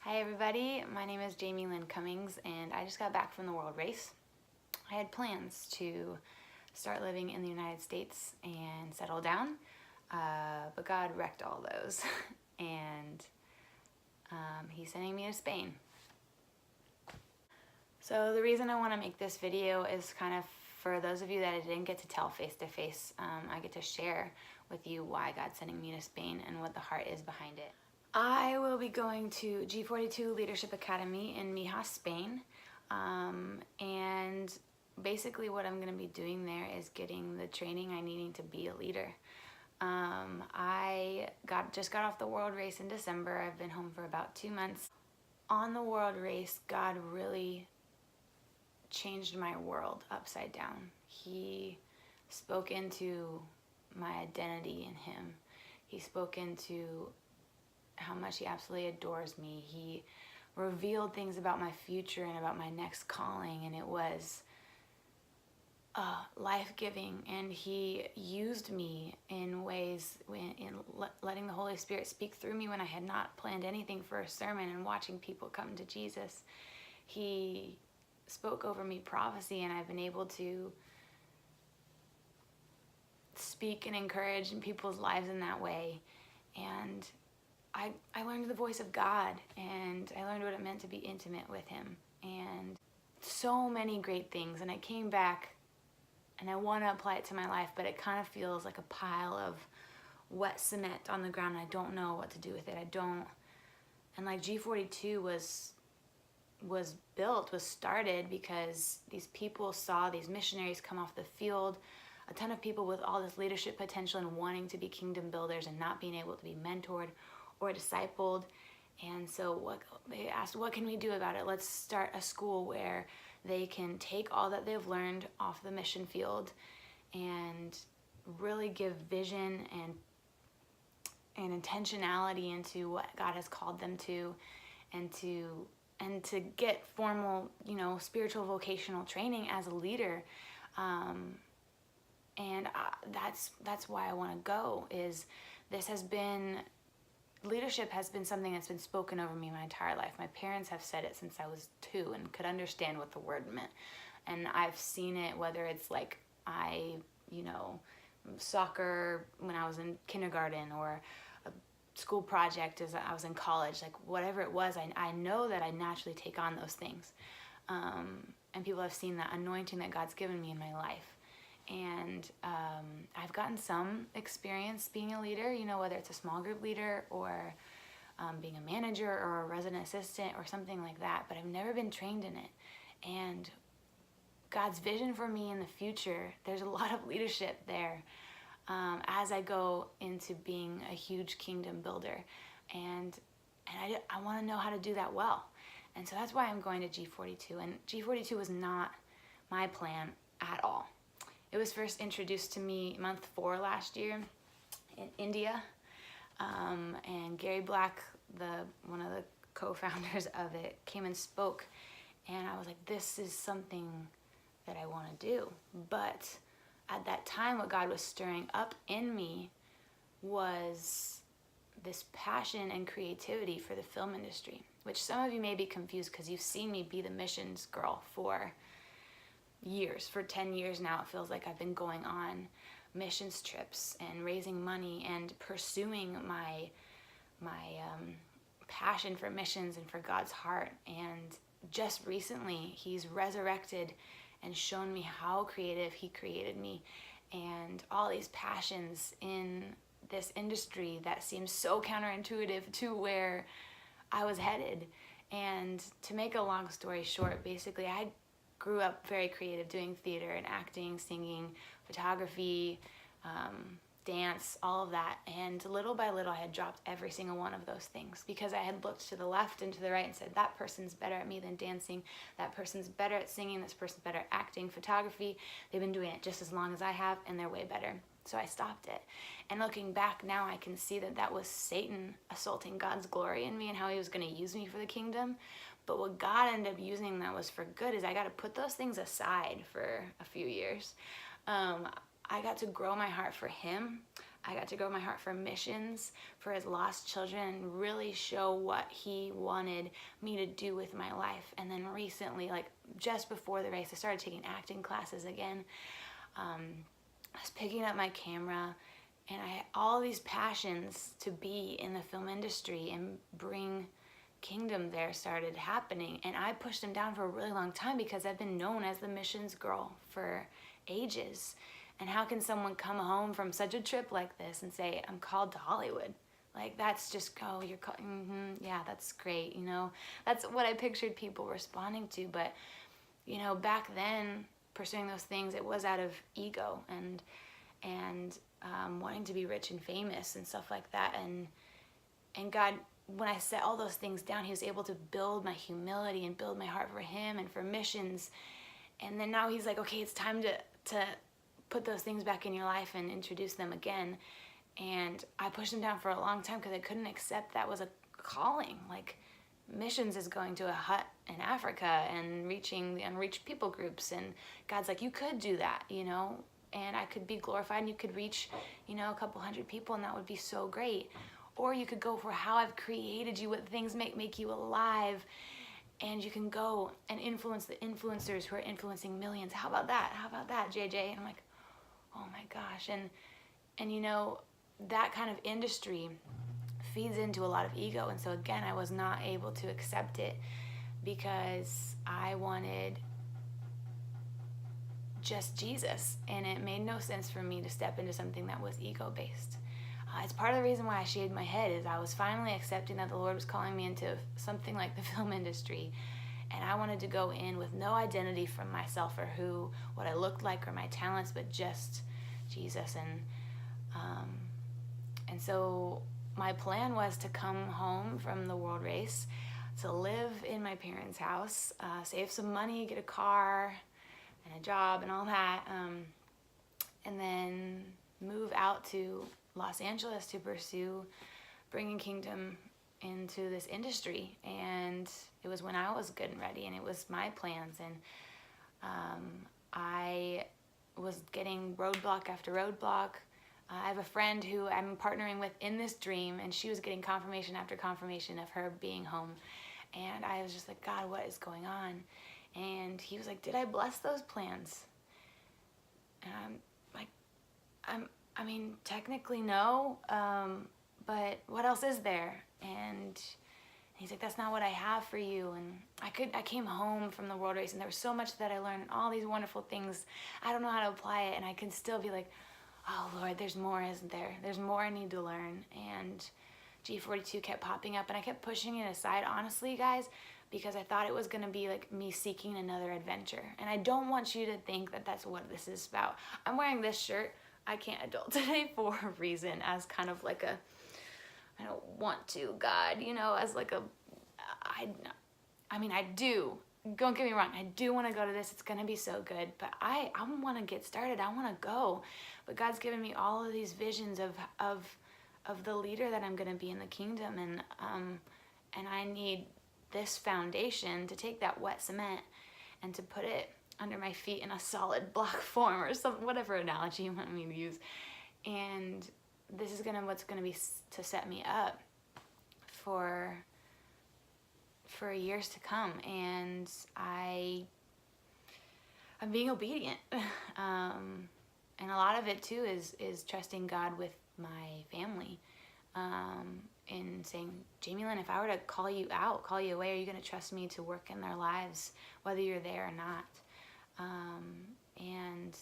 Hi everybody, my name is Jamie Lynn Cummings and I just got back from the World Race. I had plans to start living in the United States and settle down, but God wrecked all those and He's sending me to Spain. So the reason I want to make this video is kind of for those of you that I didn't get to tell face to face. I get to share with you why God's sending me to Spain and what the heart is behind it. I will be going to G42 Leadership Academy in Mijas, Spain, and basically what I'm going to be doing there is getting the training I need to be a leader. I just got off the World Race in December. I've been home for about 2 months. On the World Race, God really changed my world upside down. He spoke into my identity in Him. He spoke into how much He absolutely adores me. He revealed things about my future and about my next calling, and it was life-giving. And He used me in ways, letting the Holy Spirit speak through me when I had not planned anything for a sermon, and watching people come to Jesus. He spoke over me prophecy, and I've been able to speak and encourage in people's lives in that way. And I learned the voice of God, and I learned what it meant to be intimate with Him, and so many great things. And I came back and I want to apply it to my life, but it kind of feels like a pile of wet cement on the ground, and I don't know what to do with it. And like G42 was started because these people saw these missionaries come off the field, a ton of people with all this leadership potential and wanting to be kingdom builders and not being able to be mentored or discipled. And so they asked, what can we do about it? Let's start a school where they can take all that they've learned off the mission field and really give vision and intentionality into what God has called them to, and to get formal, spiritual vocational training as a leader. And that's why I want to go. Leadership has been something that's been spoken over me my entire life. My parents have said it since I was 2 and could understand what the word meant. And I've seen it, whether it's like soccer when I was in kindergarten, or a school project as I was in college, like whatever it was, I know that I naturally take on those things. And people have seen that anointing that God's given me in my life. And I've gotten some experience being a leader, whether it's a small group leader or being a manager or a resident assistant or something like that, but I've never been trained in it. And God's vision for me in the future, there's a lot of leadership there as I go into being a huge kingdom builder. And I want to know how to do that well. And so that's why I'm going to G42. And G42 was not my plan at all. It was first introduced to me month 4 last year in India. And Gary Black, one of the co-founders of it, came and spoke. And I was like, this is something that I want to do. But at that time, what God was stirring up in me was this passion and creativity for the film industry, which some of you may be confused because you've seen me be the missions girl for years. For 10 years now, it feels like I've been going on missions trips and raising money and pursuing my passion for missions and for God's heart. And just recently, He's resurrected and shown me how creative He created me, and all these passions in this industry that seems so counterintuitive to where I was headed. And to make a long story short, basically I grew up very creative, doing theater and acting, singing, photography, dance, all of that. And little by little, I had dropped every single one of those things because I had looked to the left and to the right and said, that person's better at me than dancing. That person's better at singing. This person's better at acting, photography. They've been doing it just as long as I have, and they're way better. So I stopped it. And looking back now, I can see that that was Satan assaulting God's glory in me and how he was going to use me for the kingdom. But what God ended up using that was for good is I got to put those things aside for a few years. I got to grow my heart for Him. I got to grow my heart for missions, for his lost children, and really show what he wanted me to do with my life. And then recently, like just before the race, I started taking acting classes again. I was picking up my camera, and I had all these passions to be in the film industry and bring kingdom there started happening. And I pushed them down for a really long time because I've been known as the missions girl for ages. And how can someone come home from such a trip like this and say, I'm called to Hollywood? Like, that's just, oh, you're called, yeah, that's great, you know? That's what I pictured people responding to. But, you know, back then, pursuing those things, it was out of ego and wanting to be rich and famous and stuff like that. And God, when I set all those things down, he was able to build my humility and build my heart for him and for missions. And then now he's like, okay, it's time to put those things back in your life and introduce them again. And I pushed them down for a long time because I couldn't accept that was a calling. Like, missions is going to a hut in Africa and reaching the unreached people groups. And God's like, you could do that, you know, and I could be glorified and you could reach, you know, a couple hundred people, and that would be so great. Or you could go for how I've created you, what things make you alive. And you can go and influence the influencers who are influencing millions. How about that? How about that, JJ? And I'm like, oh my gosh. And you know, that kind of industry feeds into a lot of ego. And so again, I was not able to accept it because I wanted just Jesus. And it made no sense for me to step into something that was ego-based. It's part of the reason why I shaved my head is I was finally accepting that the Lord was calling me into something like the film industry. And I wanted to go in with no identity from myself or what I looked like or my talents, but just Jesus. And so my plan was to come home from the world race, to live in my parents' house, save some money, get a car and a job and all that, and then move out to Los Angeles to pursue bringing kingdom into this industry. And it was when I was good and ready, and it was my plans. And I was getting roadblock after roadblock. I have a friend who I'm partnering with in this dream, and she was getting confirmation after confirmation of her being home. And I was just like, God, what is going on? And he was like, did I bless those plans? And I'm like, I mean, technically no, but what else is there? And he's like, that's not what I have for you. And I came home from the world race, and there was so much that I learned, and all these wonderful things. I don't know how to apply it, and I can still be like, oh Lord, there's more, isn't there? There's more I need to learn. And G42 kept popping up, and I kept pushing it aside, honestly, guys, because I thought it was gonna be like me seeking another adventure. And I don't want you to think that that's what this is about. I'm wearing this shirt, I Can't Adult Today, for a reason, as kind of like I don't want to, God, you know, as like I mean, I do. Don't get me wrong, I do want to go to this. It's going to be so good, but I want to get started. I want to go. But God's given me all of these visions of the leader that I'm going to be in the kingdom, and I need this foundation to take that wet cement and to put it under my feet in a solid block form, or some whatever analogy you want me to use. And this is what's gonna be to set me up for years to come. And I'm being obedient, and a lot of it too is trusting God with my family, and saying, Jamie Lynn, if I were to call you out, call you away, are you gonna trust me to work in their lives, whether you're there or not? And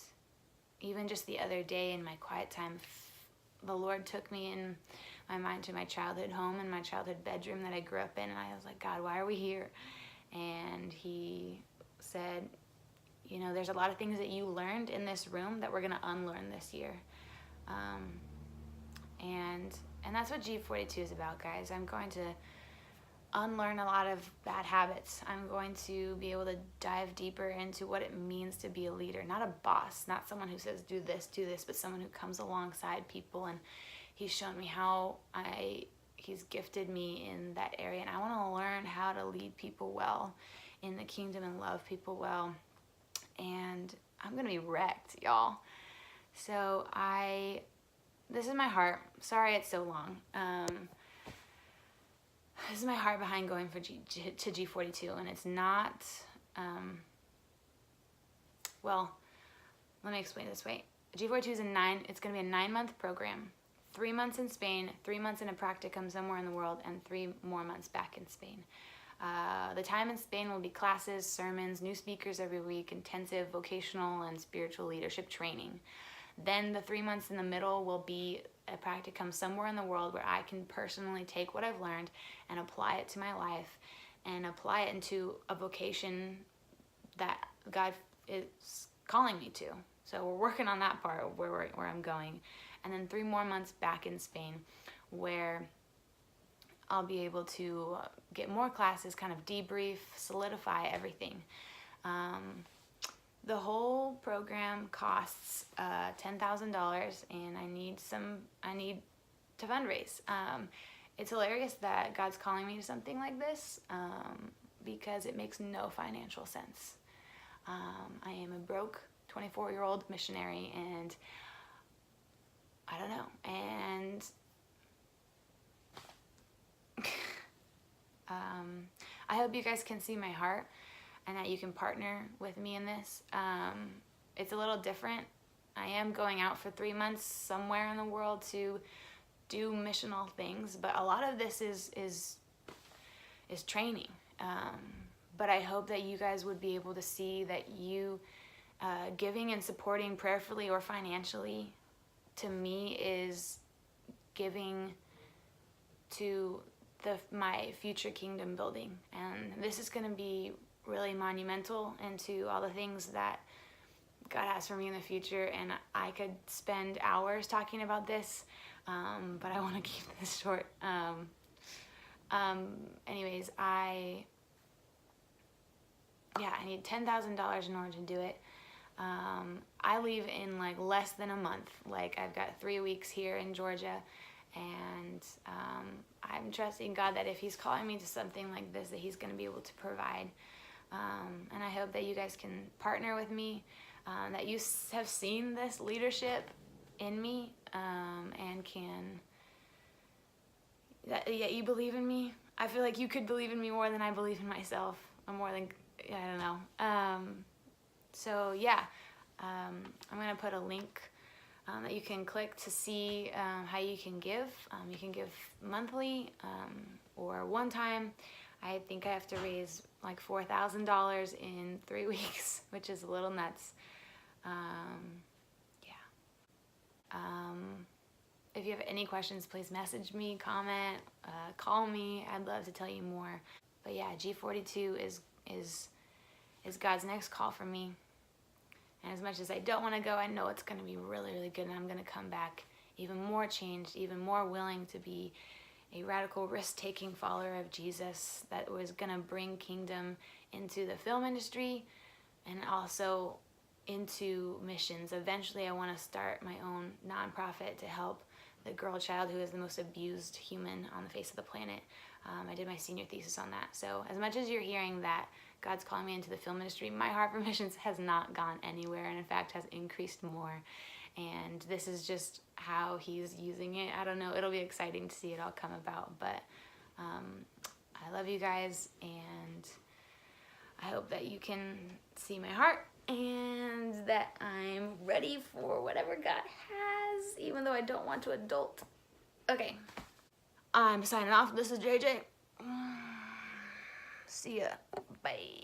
even just the other day in my quiet time, the Lord took me in my mind to my childhood home and my childhood bedroom that I grew up in, and I was like, God, why are we here? And he said, you know, there's a lot of things that you learned in this room that we're gonna unlearn this year. And that's what G42 is about, guys. I'm going to unlearn a lot of bad habits. I'm going to be able to dive deeper into what it means to be a leader, not a boss, not someone who says do this, but someone who comes alongside people. And he's shown me how he's gifted me in that area, and I want to learn how to lead people well in the kingdom and love people well. And I'm gonna be wrecked, y'all. So I this is my heart. Sorry it's so long. This is my heart behind going to G42, and it's not, well, let me explain it this way. G42 is it's going to be a 9-month program, 3 months in Spain, 3 months in a practicum somewhere in the world, and 3 more months back in Spain. The time in Spain will be classes, sermons, new speakers every week, intensive vocational and spiritual leadership training. Then the 3 months in the middle will be a practicum somewhere in the world where I can personally take what I've learned and apply it to my life and apply it into a vocation that God is calling me to. So we're working on that part where I'm going. And then 3 more months back in Spain where I'll be able to get more classes, kind of debrief, solidify everything. The whole program costs $10,000, and I need to fundraise. It's hilarious that God's calling me to something like this because it makes no financial sense. I am a broke 24-year-old missionary, and I don't know. And I hope you guys can see my heart and that you can partner with me in this. It's a little different. I am going out for 3 months somewhere in the world to do missional things, but a lot of this is training. But I hope that you guys would be able to see that you giving and supporting prayerfully or financially to me is giving to my future kingdom building. And this is going to be really monumental into all the things that God has for me in the future, and I could spend hours talking about this, but I want to keep this short. Anyways, I need $10,000 in order to do it. I leave in like less than a month. Like I've got 3 weeks here in Georgia, and I'm trusting God that if He's calling me to something like this, that He's going to be able to provide. And I hope that you guys can partner with me, that you have seen this leadership in me, and that you believe in me. I feel like you could believe in me more than I believe in myself, or more than, I don't know. So yeah, I'm going to put a link that you can click to see how you can give. You can give monthly or one time. I think I have to raise like $4,000 in 3 weeks, which is a little nuts. If you have any questions, please message me, comment, call me. I'd love to tell you more. But yeah, G42 is God's next call for me. And as much as I don't want to go, I know it's going to be really, really good, and I'm going to come back even more changed, even more willing to be a radical, risk-taking follower of Jesus that was going to bring kingdom into the film industry and also into missions. Eventually, I want to start my own nonprofit to help the girl child who is the most abused human on the face of the planet. I did my senior thesis on that. So as much as you're hearing that God's calling me into the film industry, my heart for missions has not gone anywhere, and in fact has increased more. And this is just how He's using it. I don't know. It'll be exciting to see it all come about. But I love you guys, and I hope that you can see my heart and that I'm ready for whatever God has, even though I don't want to adult. Okay. I'm signing off. This is JJ. See ya. Bye.